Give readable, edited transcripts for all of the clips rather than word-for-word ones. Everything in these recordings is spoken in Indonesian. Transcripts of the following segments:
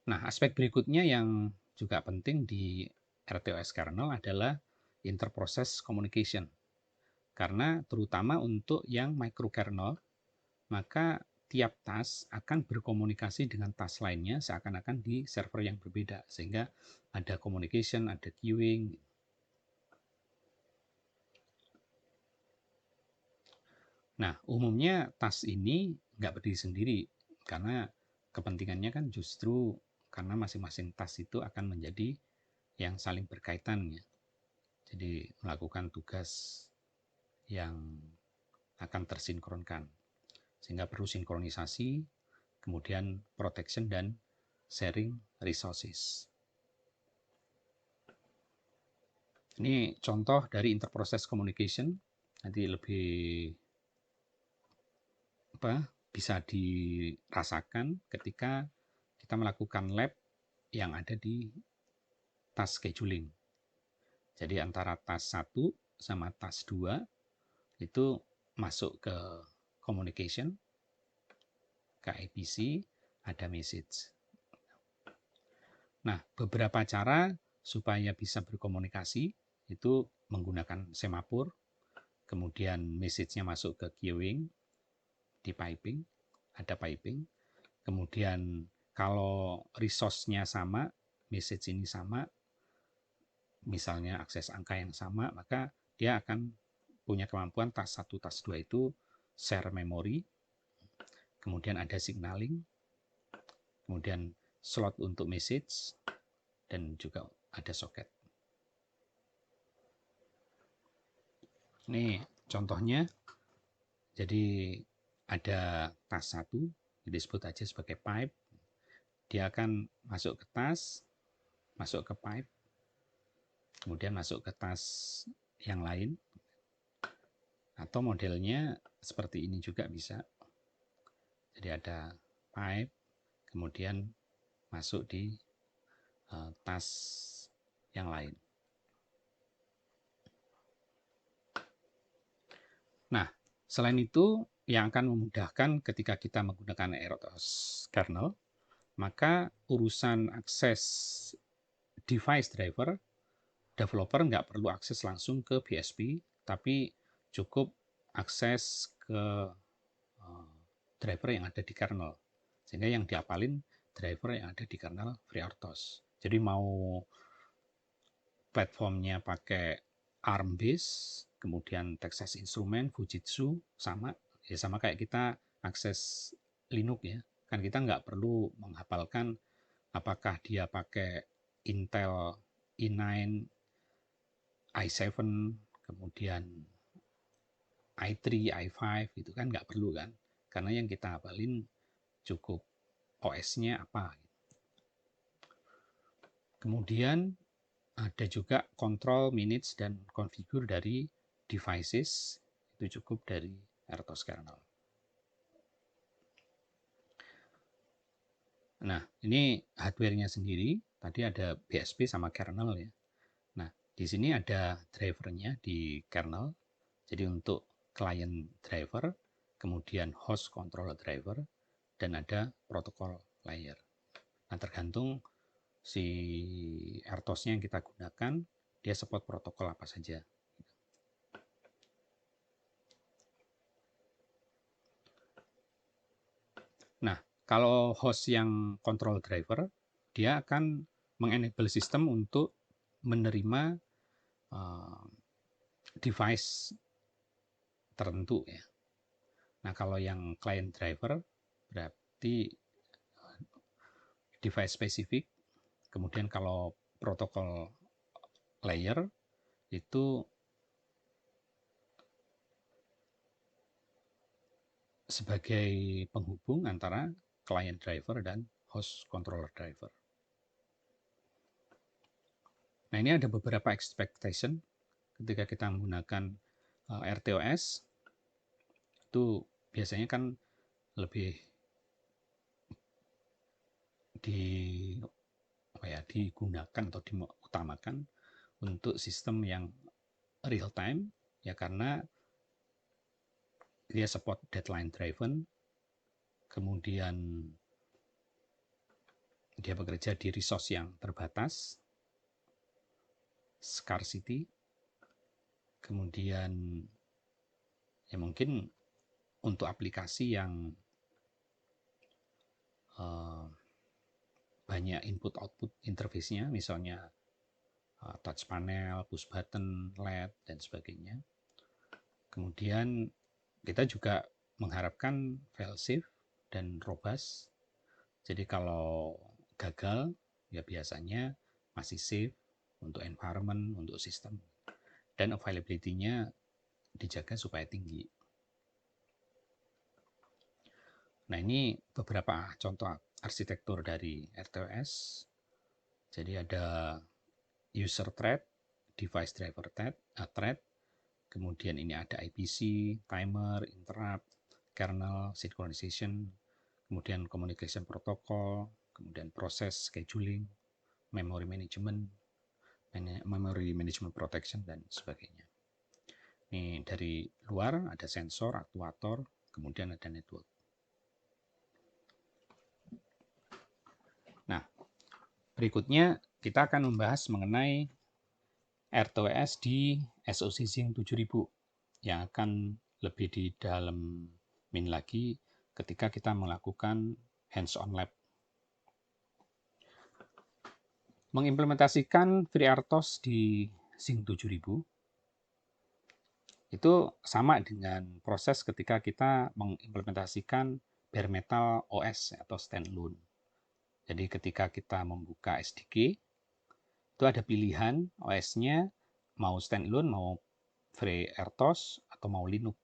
Nah, aspek berikutnya yang juga penting di RTOS kernel adalah interprocess communication. Karena terutama untuk yang microkernel, maka tiap task akan berkomunikasi dengan task lainnya seakan-akan di server yang berbeda. Sehingga ada communication, ada queuing. Nah, umumnya task ini nggak berdiri sendiri, karena kepentingannya kan justru karena masing-masing task itu akan menjadi yang saling berkaitan ya. Jadi melakukan tugas yang akan tersinkronkan. Sehingga perlu sinkronisasi, kemudian protection dan sharing resources. Ini contoh dari interprocess communication. Nanti lebih bisa dirasakan ketika kita melakukan lab yang ada di task scheduling. Jadi antara task 1 sama task 2 itu masuk ke communication, ke IPC, ada message. Nah, beberapa cara supaya bisa berkomunikasi itu menggunakan semaphore, kemudian message-nya masuk ke queuing, di piping, ada piping, kemudian kalau resource-nya sama, message ini sama, misalnya akses angka yang sama, maka dia akan punya kemampuan task 1, task 2 itu share memori, kemudian ada signaling, kemudian slot untuk message, dan juga ada socket. Ini contohnya, jadi ada task 1, disebut aja sebagai pipe, dia akan masuk ke task, masuk ke pipe, kemudian masuk ke task yang lain, atau modelnya seperti ini juga bisa. Jadi ada pipe, kemudian masuk di task yang lain. Nah, selain itu yang akan memudahkan ketika kita menggunakan RTOS kernel, maka urusan akses device driver, developer nggak perlu akses langsung ke BSP, tapi cukup akses ke driver yang ada di kernel. Sehingga yang diapalin driver yang ada di kernel FreeRTOS. Jadi mau platformnya pakai ARM base, kemudian Texas Instrument, Fujitsu, sama ya sama kayak kita akses Linux ya. Kan kita nggak perlu menghafalkan apakah dia pakai Intel i9, i7, kemudian i3, i5 gitu kan nggak perlu kan. Karena yang kita hafalin cukup OS-nya apa. Kemudian ada juga control, manage, dan configure dari devices, itu cukup dari RTOS kernel. Nah, ini hardware-nya sendiri, tadi ada BSP sama kernel ya. Nah, di sini ada drivernya di kernel, jadi untuk client driver, kemudian host controller driver, dan ada protokol layer. Nah, tergantung si RTOS-nya yang kita gunakan, dia support protokol apa saja. Nah, kalau host yang control driver, dia akan mengenable sistem untuk menerima device tertentu ya. Nah, kalau yang client driver berarti device spesifik. Kemudian kalau protokol layer itu sebagai penghubung antara client driver dan host controller driver. Nah, ini ada beberapa expectation ketika kita menggunakan RTOS. Itu biasanya kan lebih digunakan atau diutamakan untuk sistem yang real time ya, karena dia support deadline driven, kemudian dia bekerja di resource yang terbatas, scarcity, kemudian ya mungkin untuk aplikasi yang banyak input-output interface-nya, misalnya touch panel, push button, LED, dan sebagainya. Kemudian kita juga mengharapkan file safe dan robust. Jadi kalau gagal, ya biasanya masih safe untuk environment, untuk sistem. Dan availability-nya dijaga supaya tinggi. Nah, ini beberapa contoh arsitektur dari RTOS. Jadi ada user thread, device driver thread, kemudian ini ada IPC, timer, interrupt, kernel, synchronization, kemudian communication protocol, kemudian proses scheduling, memory management protection, dan sebagainya. Ini dari luar ada sensor, aktuator, kemudian ada network. Nah, berikutnya kita akan membahas mengenai RTOS di SoC Zinc 7000 yang akan lebih di dalamin lagi ketika kita melakukan hands-on lab. Mengimplementasikan FreeRTOS di Zinc 7000 itu sama dengan proses ketika kita mengimplementasikan bare metal OS atau standalone. Jadi ketika kita membuka SDK, itu ada pilihan OS-nya mau standalone, mau FreeRTOS, atau mau Linux.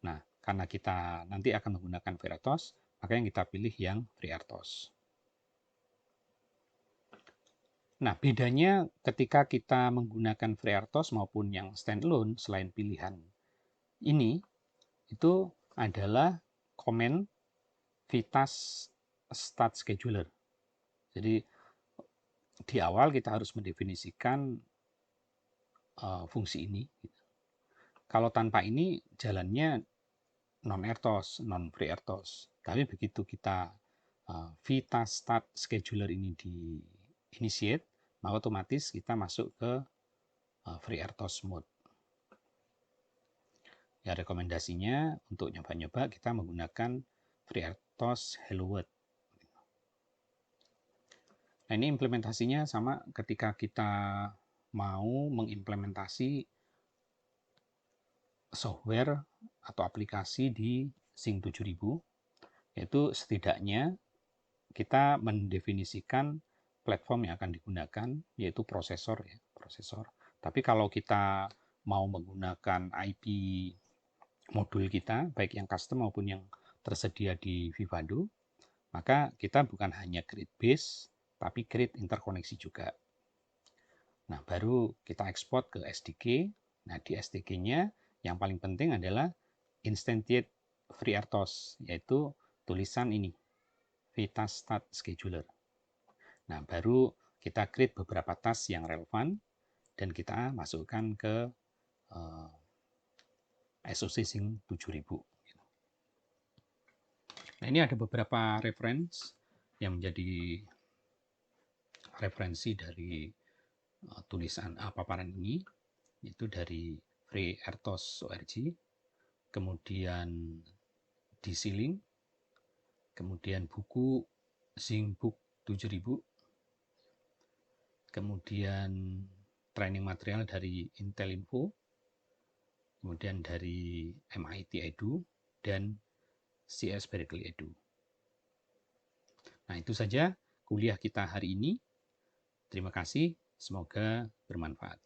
Nah, karena kita nanti akan menggunakan FreeRTOS, maka yang kita pilih yang FreeRTOS. Nah, bedanya ketika kita menggunakan FreeRTOS maupun yang standalone selain pilihan ini, itu adalah komen Vitas Start Scheduler. Jadi, di awal kita harus mendefinisikan fungsi ini. Kalau tanpa ini, jalannya non-RTOS, non-FreeRTOS. Tapi begitu kita Vitas Start Scheduler ini di initiate, maka otomatis kita masuk ke FreeRTOS mode. Ya, rekomendasinya untuk nyoba-nyoba kita menggunakan FreeRTOS Hello World. Nah, ini implementasinya sama ketika kita mau mengimplementasi software atau aplikasi di Zinc 7000, yaitu setidaknya kita mendefinisikan platform yang akan digunakan, yaitu prosesor. Tapi kalau kita mau menggunakan IP modul kita, baik yang custom maupun yang tersedia di Vivado, maka kita bukan hanya create base, tapi create interkoneksi juga. Nah, baru kita ekspor ke SDK. Nah, di SDK-nya yang paling penting adalah instantiate FreeRTOS, yaitu tulisan ini, Vitas Start Scheduler. Nah, baru kita create beberapa task yang relevan dan kita masukkan ke SoC Zinc 7000. Nah, ini ada beberapa referensi yang menjadi referensi dari tulisan paparan ini, yaitu dari FreeRTOS.org, kemudian D-Ceiling, kemudian buku Zinc Book 7000, kemudian training material dari Intel Info, kemudian dari MIT Edu, dan CS Berkeley Edu. Nah, itu saja kuliah kita hari ini. Terima kasih, semoga bermanfaat.